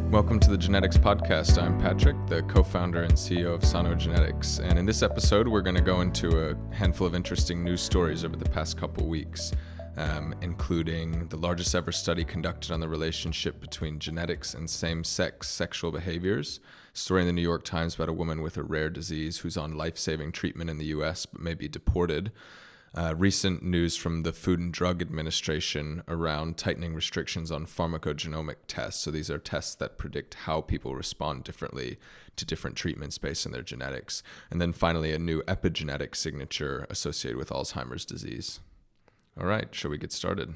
Welcome to the Genetics Podcast. I'm Patrick, the co-founder and CEO of Sano Genetics. And in this episode, we're going to go into a handful of interesting news stories over the past couple weeks, including the largest ever study conducted on the relationship between genetics and same-sex sexual behaviors, a story in the New York Times about a woman with a rare disease who's on lifesaving treatment in the U.S. but may be deported, recent news from the Food and Drug Administration around tightening restrictions on pharmacogenomic tests. So these are tests that predict how people respond differently to different treatments based on their genetics. And then finally, a new epigenetic signature associated with Alzheimer's disease. All right, shall we get started?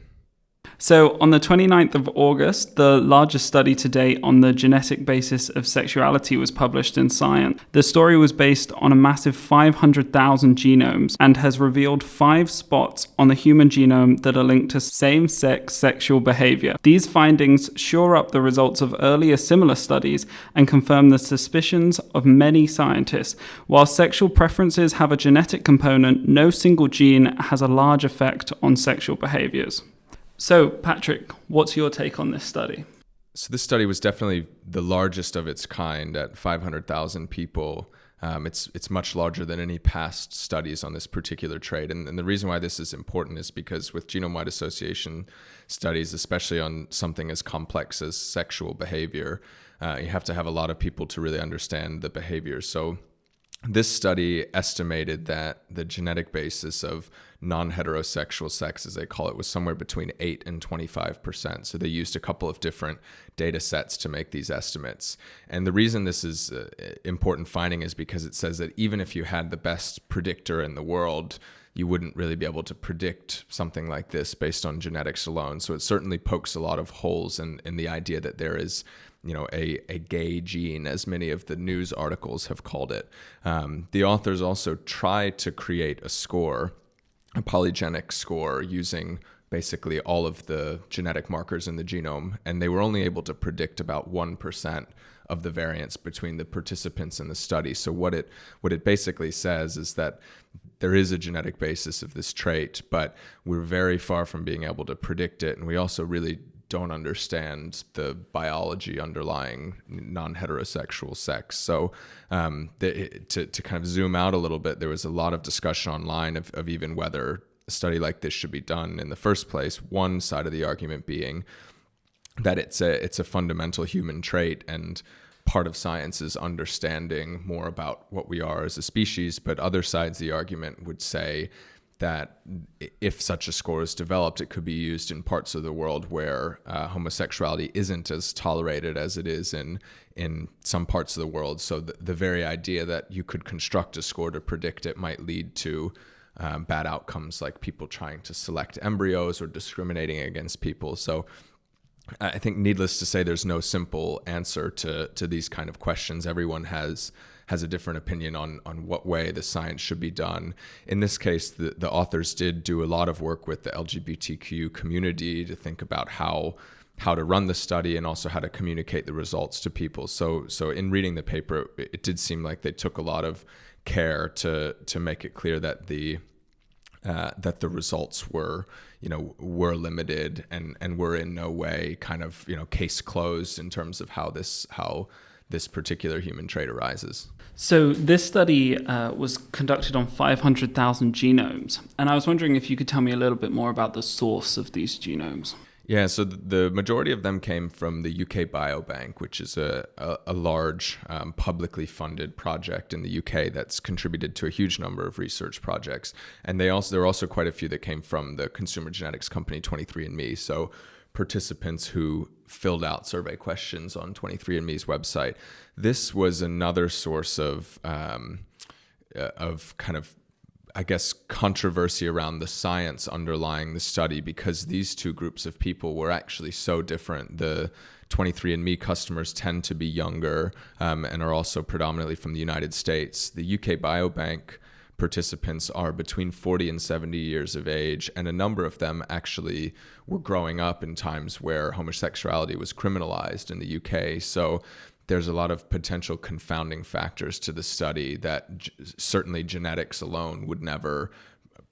So on the 29th of August, the largest study to date on the genetic basis of sexuality was published in Science. The story was based on a massive 500,000 genomes and has revealed 5 spots on the human genome that are linked to same-sex sexual behavior. These findings shore up the results of earlier similar studies and confirm the suspicions of many scientists. While sexual preferences have a genetic component, no single gene has a large effect on sexual behaviors. So, Patrick, what's your take on this study? So this study was definitely the largest of its kind at 500,000 people. It's much larger than any past studies on this particular trait. And the reason why this is important is because with genome-wide association studies, especially on something as complex as sexual behavior, you have to have a lot of people to really understand the behavior. So this study estimated that the genetic basis of non-heterosexual sex, as they call it, was somewhere between 8 and 25%. So they used a couple of different data sets to make these estimates. And the reason this is an important finding is because it says that even if you had the best predictor in the world, you wouldn't really be able to predict something like this based on genetics alone. So it certainly pokes a lot of holes in the idea that there is a gay gene, as many of the news articles have called it. The authors also tried to create a score, a polygenic score, using basically all of the genetic markers in the genome, and they were only able to predict about 1% of the variance between the participants in the study. So what it basically says is that there is a genetic basis of this trait, but we're very far from being able to predict it, and we also really don't understand the biology underlying non-heterosexual sex. So to kind of zoom out a little bit, there was a lot of discussion online of even whether a study like this should be done in the first place. One side of the argument being that it's a fundamental human trait, and part of science is understanding more about what we are as a species. But other sides of the argument would say that if such a score is developed, it could be used in parts of the world where homosexuality isn't as tolerated as it is in some parts of the world. So the very idea that you could construct a score to predict it might lead to bad outcomes, like people trying to select embryos or discriminating against people. So I think, needless to say, there's no simple answer to these kind of questions. Everyone has a different opinion on what way the science should be done. In this case, the authors did do a lot of work with the LGBTQ community to think about how to run the study and also how to communicate the results to people. So in reading the paper, it did seem like they took a lot of care to make it clear that the results were limited and were in no way kind of case closed in terms of how this particular human trait arises. So this study was conducted on 500,000 genomes, and I was wondering if you could tell me a little bit more about the source of these genomes. Yeah, so the majority of them came from the UK Biobank, which is a large publicly funded project in the UK that's contributed to a huge number of research projects. And there are also quite a few that came from the consumer genetics company 23andMe. So participants who filled out survey questions on 23andMe's website. This was another source of kind of, I guess, controversy around the science underlying the study, because these two groups of people were actually so different. The 23andMe customers tend to be younger and are also predominantly from the United States. The UK Biobank participants are between 40 and 70 years of age, and a number of them actually were growing up in times where homosexuality was criminalized in the UK. So there's a lot of potential confounding factors to the study that certainly genetics alone would never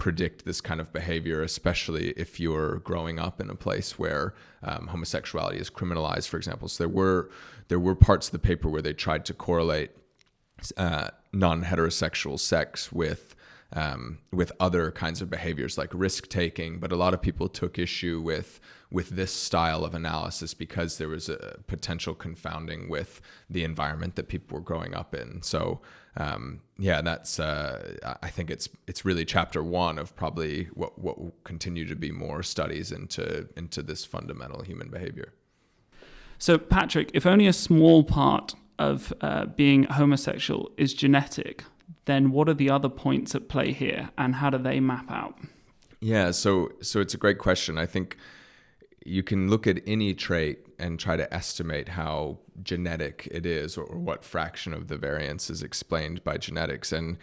predict this kind of behavior, especially if you're growing up in a place where homosexuality is criminalized, for example. So there were parts of the paper where they tried to correlate non-heterosexual sex with other kinds of behaviors like risk taking, but a lot of people took issue with this style of analysis because there was a potential confounding with the environment that people were growing up in. So that's I think it's really chapter one of probably what will continue to be more studies into this fundamental human behavior. So Patrick, if only a small part of being homosexual is genetic, then what are the other points at play here, and how do they map out? Yeah, so it's a great question. I think you can look at any trait and try to estimate how genetic it is, or what fraction of the variance is explained by genetics. And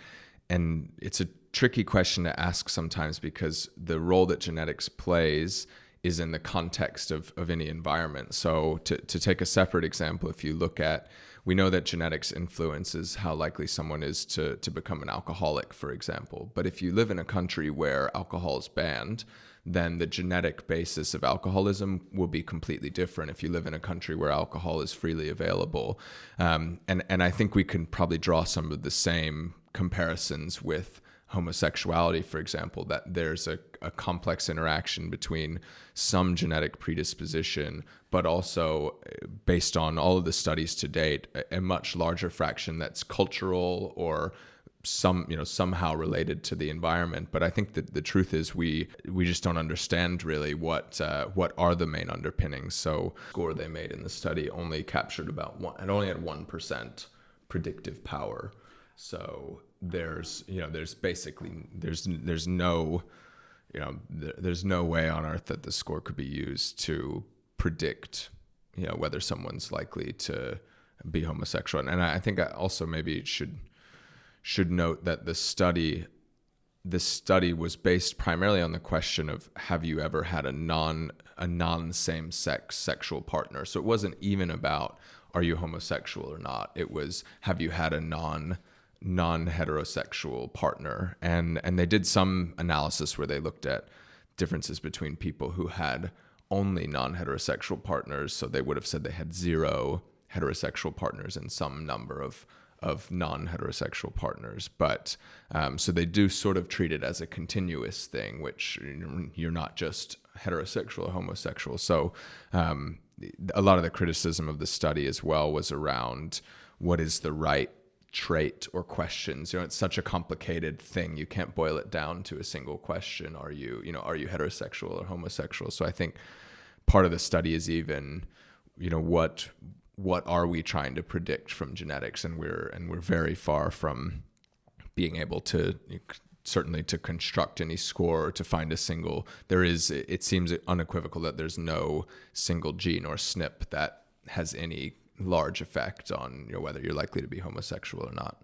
it's a tricky question to ask sometimes, because the role that genetics plays is in the context of any environment. So to take a separate example, if you look at, we know that genetics influences how likely someone is to become an alcoholic, for example. But if you live in a country where alcohol is banned, then the genetic basis of alcoholism will be completely different if you live in a country where alcohol is freely available. And I think we can probably draw some of the same comparisons with homosexuality, for example, that there's a complex interaction between some genetic predisposition, but also, based on all of the studies to date, a much larger fraction that's cultural or somehow related to the environment. But I think that the truth is we just don't understand really what are the main underpinnings. So the score they made in the study only captured only had 1% predictive power. So there's no way on earth that the score could be used to predict whether someone's likely to be homosexual. And I think I also maybe should note that the study was based primarily on the question of, have you ever had a non-same-sex sexual partner? So it wasn't even about, are you homosexual or not? It was, have you had a non-heterosexual partner? And they did some analysis where they looked at differences between people who had only non-heterosexual partners. So they would have said they had 0 heterosexual partners and some number of non-heterosexual partners. But so they do sort of treat it as a continuous thing, which you're not just heterosexual or homosexual. So a lot of the criticism of the study as well was around what is the right trait or questions. It's such a complicated thing. You can't boil it down to a single question. Are you heterosexual or homosexual? So I think part of the study is even, what are we trying to predict from genetics? And we're very far from being able to certainly to construct any score or to find a single. It seems unequivocal that there's no single gene or SNP that has any large effect on whether you're likely to be homosexual or not.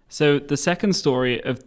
So the second story of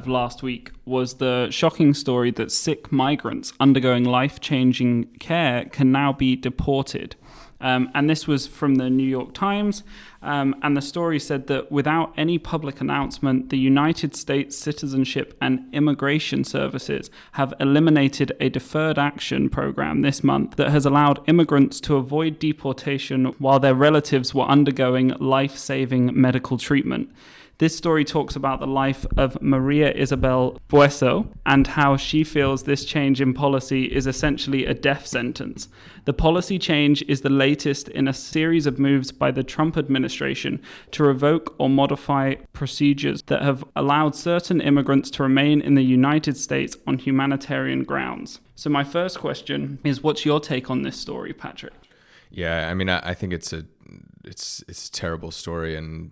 last week was the shocking story that sick migrants undergoing life-changing care can now be deported. And this was from the New York Times. And the story said that without any public announcement, the United States Citizenship and Immigration Services have eliminated a deferred action program this month that has allowed immigrants to avoid deportation while their relatives were undergoing life-saving medical treatment. This story talks about the life of Maria Isabel Bueso and how she feels this change in policy is essentially a death sentence. The policy change is the latest in a series of moves by the Trump administration to revoke or modify procedures that have allowed certain immigrants to remain in the United States on humanitarian grounds. So my first question is, what's your take on this story, Patrick? Yeah, I mean, I think it's a terrible story, and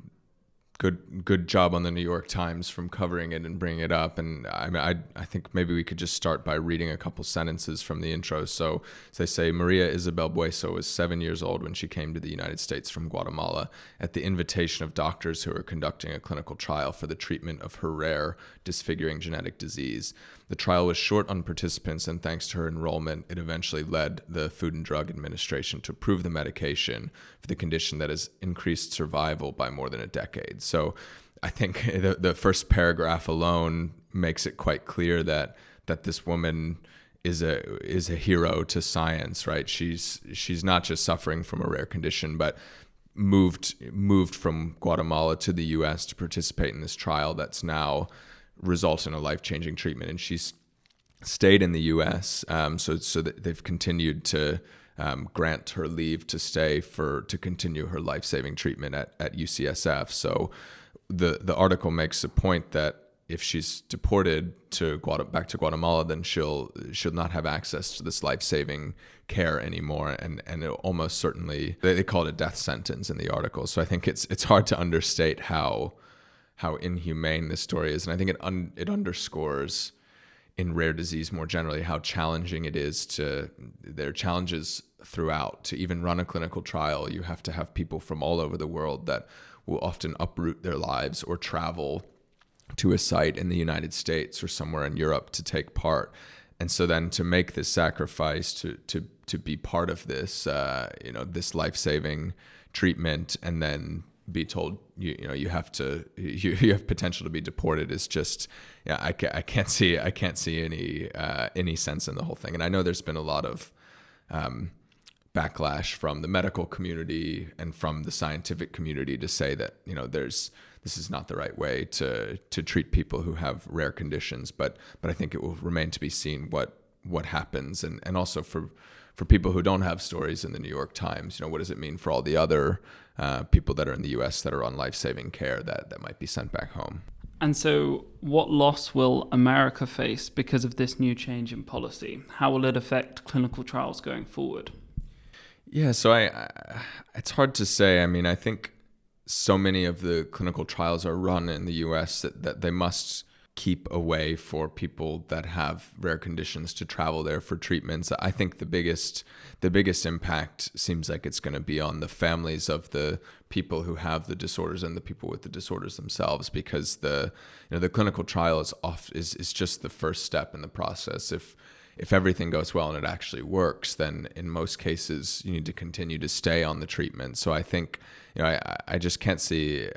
good job on the New York Times from covering it and bringing it up. And I mean, I think maybe we could just start by reading a couple sentences from the intro. So they say, Maria Isabel Bueso was 7 years old when she came to the United States from Guatemala at the invitation of doctors who were conducting a clinical trial for the treatment of her rare, disfiguring genetic disease. The trial was short on participants, and thanks to her enrollment, it eventually led the Food and Drug Administration to approve the medication for the condition that has increased survival by more than a decade. So I think the first paragraph alone makes it quite clear that this woman is a hero to science, right? She's not just suffering from a rare condition, but moved from Guatemala to the U.S. to participate in this trial that's now resulted in a life-changing treatment, and she's stayed in the U.S. So that they've continued to grant her leave to stay to continue her life-saving treatment at UCSF. So the article makes a point that if she's deported back to Guatemala, then she'll not have access to this life-saving care anymore, and it almost certainly, they call it a death sentence in the article. So I think it's hard to understate how inhumane this story is, and I think it underscores in rare disease more generally how challenging it is there are challenges throughout. To even run a clinical trial, you have to have people from all over the world that will often uproot their lives or travel to a site in the United States or somewhere in Europe to take part. And so then to make this sacrifice to be part of this, this life-saving treatment, and then be told you have potential to be deported is just, I can't see any sense in the whole thing. And I know there's been a lot of backlash from the medical community and from the scientific community to say that this is not the right way to treat people who have rare conditions, but I think it will remain to be seen what happens, and also for people who don't have stories in the New York Times, what does it mean for all the other people that are in the U.S. that are on life-saving care that might be sent back home? And so what loss will America face because of this new change in policy? How will it affect clinical trials going forward? Yeah, so it's hard to say. I mean, I think so many of the clinical trials are run in the U.S. that they must keep away for people that have rare conditions to travel there for treatments. I think the biggest impact seems like it's going to be on the families of the people who have the disorders and the people with the disorders themselves, because the clinical trial is just the first step in the process. If everything goes well and it actually works, then in most cases you need to continue to stay on the treatment. So I think I just can't see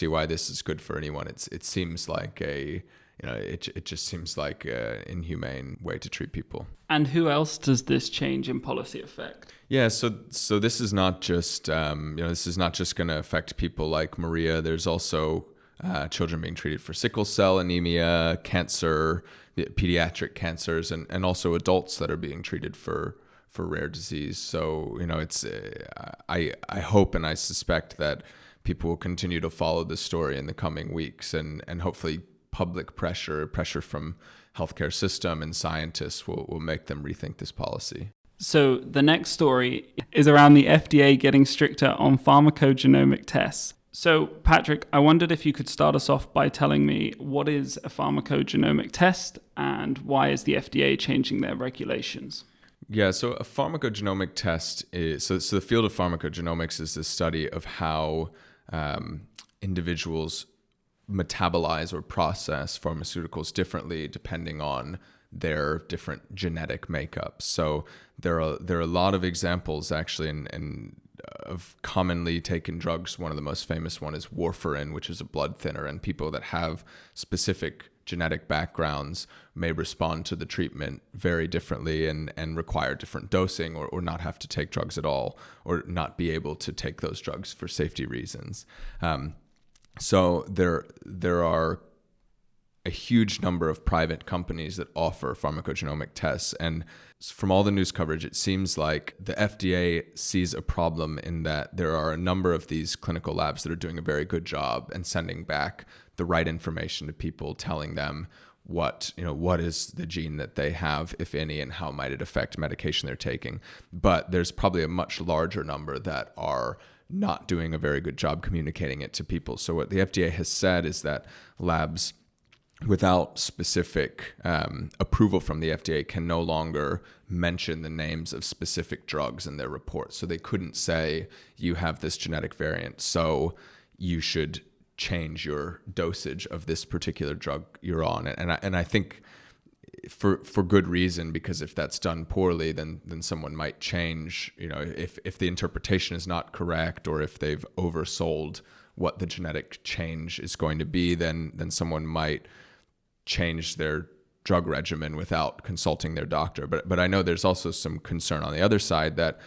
why this is good for anyone. It seems like it just seems like an inhumane way to treat people. And who else does this change in policy affect? Yeah, so this is not just this is not just going to affect people like Maria. There's also children being treated for sickle cell anemia, cancer, pediatric cancers, and also adults that are being treated for rare disease. So it's I hope and I suspect that people will continue to follow this story in the coming weeks, and hopefully public pressure from healthcare system and scientists will make them rethink this policy. So the next story is around the FDA getting stricter on pharmacogenomic tests. So Patrick, I wondered if you could start us off by telling me what is a pharmacogenomic test and why is the FDA changing their regulations? Yeah, so a pharmacogenomic test is so the field of pharmacogenomics is the study of how individuals metabolize or process pharmaceuticals differently depending on their different genetic makeups. So there are a lot of examples actually of commonly taken drugs. One of the most famous one is warfarin, which is a blood thinner, and people that have specific genetic backgrounds may respond to the treatment very differently and require different dosing, or not have to take drugs at all, or not be able to take those drugs for safety reasons. So there are a huge number of private companies that offer pharmacogenomic tests. And from all the news coverage, it seems like the FDA sees a problem in that there are a number of these clinical labs that are doing a very good job and sending back the right information to people, telling them what is the gene that they have, if any, and how might it affect medication they're taking. But there's probably a much larger number that are not doing a very good job communicating it to people. So what the FDA has said is that labs without specific approval from the FDA can no longer mention the names of specific drugs in their report. So they couldn't say, you have this genetic variant, so you should change your dosage of this particular drug you're on. And I think for good reason, because if that's done poorly, then someone might change, if the interpretation is not correct, or if they've oversold what the genetic change is going to be, then someone might change their drug regimen without consulting their doctor. But I know there's also some concern on the other side that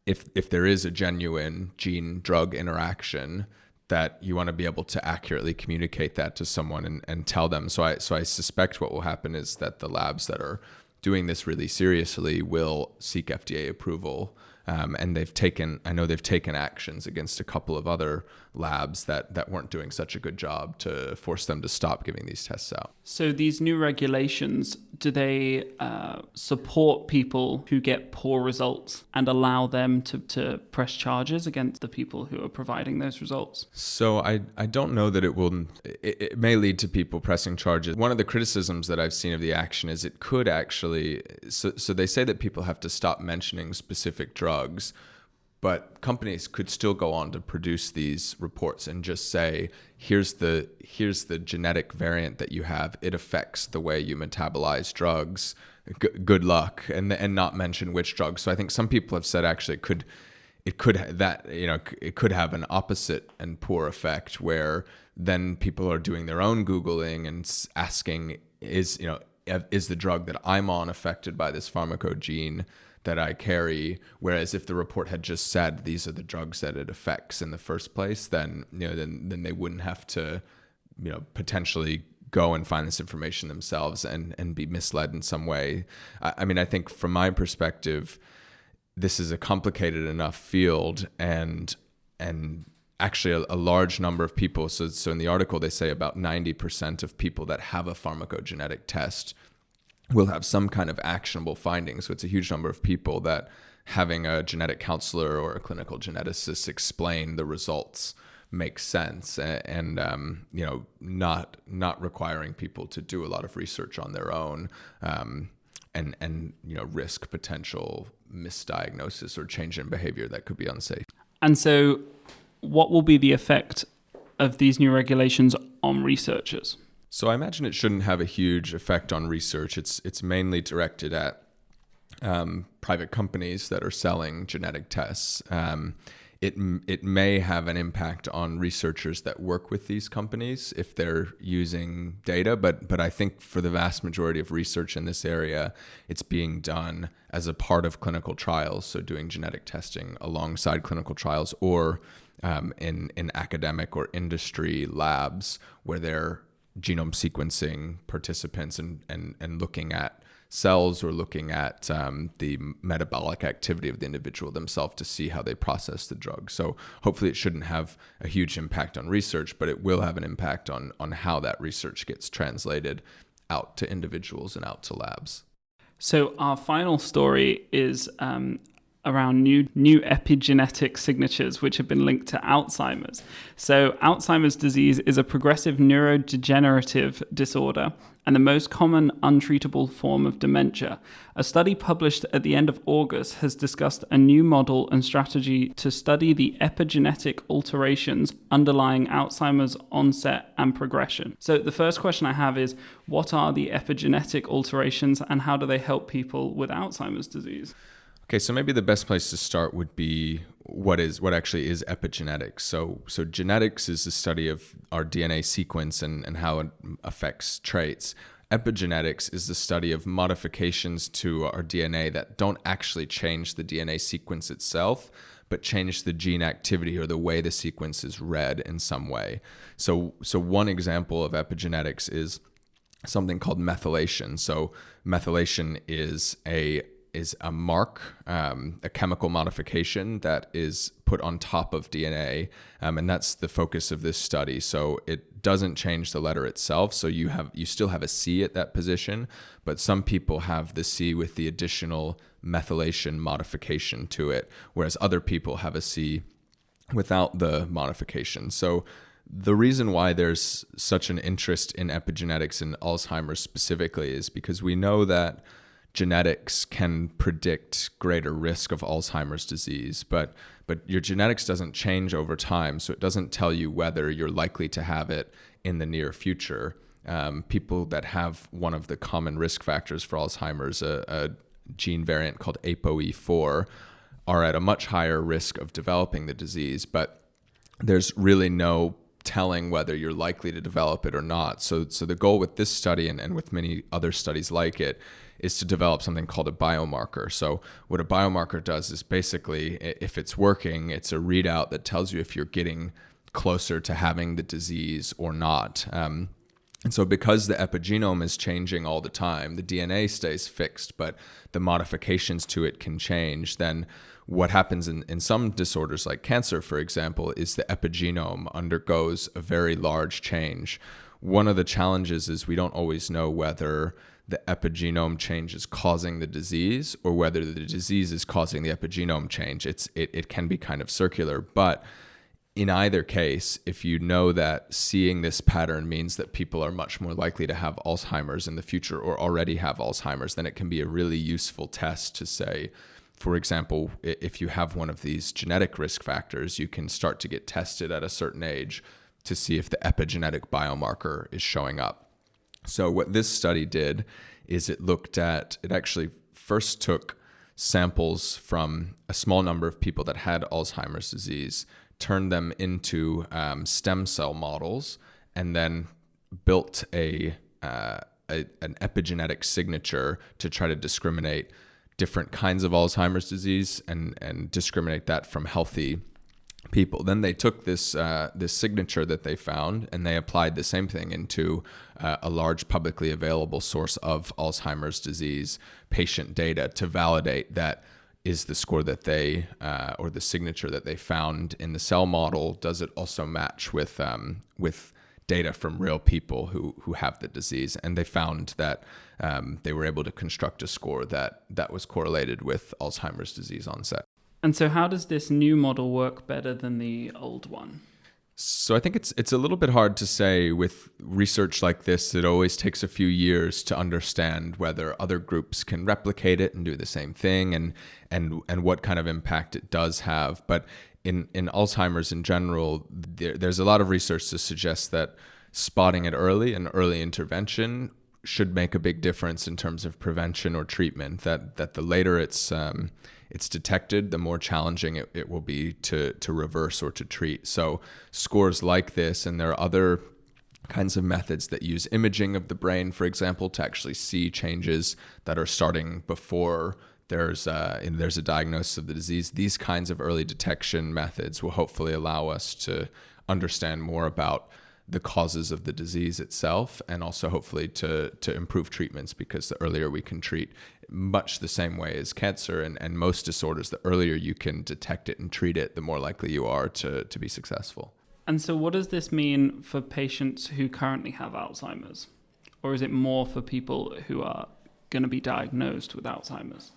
if there is a genuine gene-drug interaction, that you want to be able to accurately communicate that to someone and tell them. So I suspect what will happen is that the labs that are doing this really seriously will seek FDA approval. And I know they've taken actions against a couple of other labs that weren't doing such a good job to force them to stop giving these tests out. So these new regulations, do they support people who get poor results and allow them to press charges against the people who are providing those results? So I don't know that it may lead to people pressing charges. One of the criticisms that I've seen of the action is it could actually, so they say that people have to stop mentioning specific drugs, but companies could still go on to produce these reports and just say, here's the genetic variant that you have. It affects the way you metabolize drugs. Good luck, and not mention which drugs. So I think some people have said actually it could have an opposite and poor effect, where then people are doing their own Googling and asking, is the drug that I'm on affected by this pharmacogene that I carry? Whereas if the report had just said these are the drugs that it affects in the first place, then they wouldn't have to potentially go and find this information themselves and be misled in some way. I mean, I think from my perspective, this is a complicated enough field, and actually a large number of people. So in the article, they say about 90% of people that have a pharmacogenetic test will have some kind of actionable findings. So it's a huge number of people that having a genetic counselor or a clinical geneticist explain the results makes sense, and not requiring people to do a lot of research on their own, and risk potential misdiagnosis or change in behavior that could be unsafe. And so what will be the effect of these new regulations on researchers? So I imagine it shouldn't have a huge effect on research. It's mainly directed at private companies that are selling genetic tests. It may have an impact on researchers that work with these companies if they're using data, but I think for the vast majority of research in this area, it's being done as a part of clinical trials, so doing genetic testing alongside clinical trials, or in academic or industry labs where they're genome sequencing participants and looking at cells, or looking at the metabolic activity of the individual themselves to see how they process the drug. So hopefully it shouldn't have a huge impact on research, but it will have an impact on how that research gets translated out to individuals and out to labs. So our final story is around new epigenetic signatures which have been linked to Alzheimer's. So Alzheimer's disease is a progressive neurodegenerative disorder and the most common untreatable form of dementia. A study published at the end of August has discussed a new model and strategy to study the epigenetic alterations underlying Alzheimer's onset and progression. So the first question I have is, what are the epigenetic alterations and how do they help people with Alzheimer's disease? Okay, so maybe the best place to start would be what actually is epigenetics. So genetics is the study of our DNA sequence and how it affects traits. Epigenetics is the study of modifications to our DNA that don't actually change the DNA sequence itself, but change the gene activity or the way the sequence is read in some way. So one example of epigenetics is something called methylation. So methylation is a mark, a chemical modification that is put on top of DNA, and that's the focus of this study. So it doesn't change the letter itself. So you still have a C at that position, but some people have the C with the additional methylation modification to it, whereas other people have a C without the modification. So the reason why there's such an interest in epigenetics in Alzheimer's specifically is because we know that genetics can predict greater risk of Alzheimer's disease, but your genetics doesn't change over time, so it doesn't tell you whether you're likely to have it in the near future. people that have one of the common risk factors for Alzheimer's, a gene variant called ApoE4, are at a much higher risk of developing the disease, but there's really no telling whether you're likely to develop it or not. So the goal with this study and with many other studies like it is to develop something called a biomarker. So what a biomarker does is basically, if it's working, it's a readout that tells you if you're getting closer to having the disease or not. And so because the epigenome is changing all the time, the DNA stays fixed, but the modifications to it can change, then what happens in some disorders like cancer, for example, is the epigenome undergoes a very large change. One of the challenges is we don't always know whether the epigenome change is causing the disease or whether the disease is causing the epigenome change. It can be kind of circular, but in either case, if you know that seeing this pattern means that people are much more likely to have Alzheimer's in the future or already have Alzheimer's, then it can be a really useful test to say, for example, if you have one of these genetic risk factors, you can start to get tested at a certain age to see if the epigenetic biomarker is showing up. So what this study did is it actually first took samples from a small number of people that had Alzheimer's disease, turned them into stem cell models, and then built an epigenetic signature to try to discriminate different kinds of Alzheimer's disease and discriminate that from healthy people. Then they took this signature that they found and they applied the same thing into a large publicly available source of Alzheimer's disease patient data to validate that is the score that they or the signature that they found in the cell model, does it also match with data from real people who have the disease? And they found that they were able to construct a score that was correlated with Alzheimer's disease onset. And so how does this new model work better than the old one? So I think it's a little bit hard to say with research like this. It always takes a few years to understand whether other groups can replicate it and do the same thing and what kind of impact it does have. But in Alzheimer's in general, there's a lot of research to suggest that spotting it early and early intervention should make a big difference in terms of prevention or treatment, that the later it's detected, the more challenging it will be to reverse or to treat. So scores like this, and there are other kinds of methods that use imaging of the brain, for example, to actually see changes that are starting before there's a diagnosis of the disease. These kinds of early detection methods will hopefully allow us to understand more about the causes of the disease itself, and also hopefully to improve treatments, because the earlier we can treat, much the same way as cancer and most disorders, the earlier you can detect it and treat it, the more likely you are to be successful. And so what does this mean for patients who currently have Alzheimer's? Or is it more for people who are going to be diagnosed with Alzheimer's?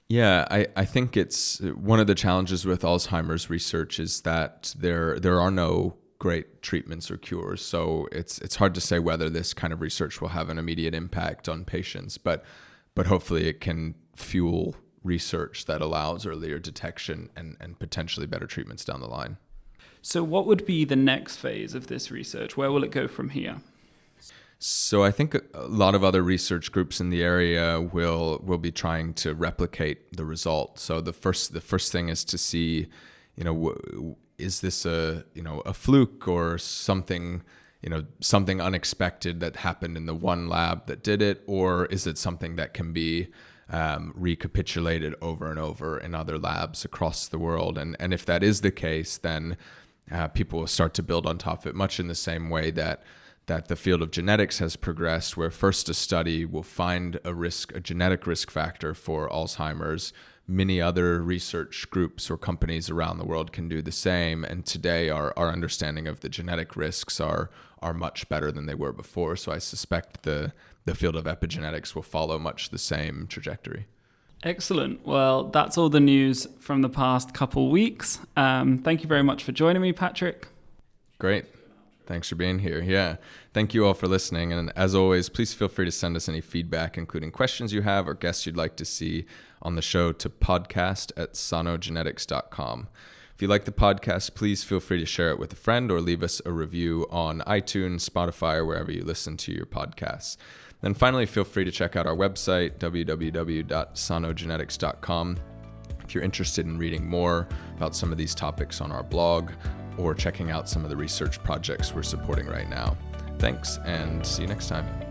Yeah, I think it's one of the challenges with Alzheimer's research is that there are no great treatments or cures. So it's hard to say whether this kind of research will have an immediate impact on patients, but hopefully it can fuel research that allows earlier detection and potentially better treatments down the line. So what would be the next phase of this research? Where will it go from here? So I think a lot of other research groups in the area will be trying to replicate the result. So the first thing is to see, is this a fluke or something unexpected that happened in the one lab that did it, or is it something that can be recapitulated over and over in other labs across the world? And if that is the case, then people will start to build on top of it, much in the same way that the field of genetics has progressed, where first a study will find a genetic risk factor for Alzheimer's. Many other research groups or companies around the world can do the same. And today our understanding of the genetic risks are much better than they were before. So I suspect the field of epigenetics will follow much the same trajectory. Excellent. Well, that's all the news from the past couple weeks. Thank you very much for joining me, Patrick. Great. Thanks for being here. Yeah. Thank you all for listening. And as always, please feel free to send us any feedback, including questions you have or guests you'd like to see on the show, to podcast@sanogenetics.com. If you like the podcast, please feel free to share it with a friend or leave us a review on iTunes, Spotify, or wherever you listen to your podcasts. Then finally, feel free to check out our website, www.sanogenetics.com, if you're interested in reading more about some of these topics on our blog or checking out some of the research projects we're supporting right now. Thanks, and see you next time.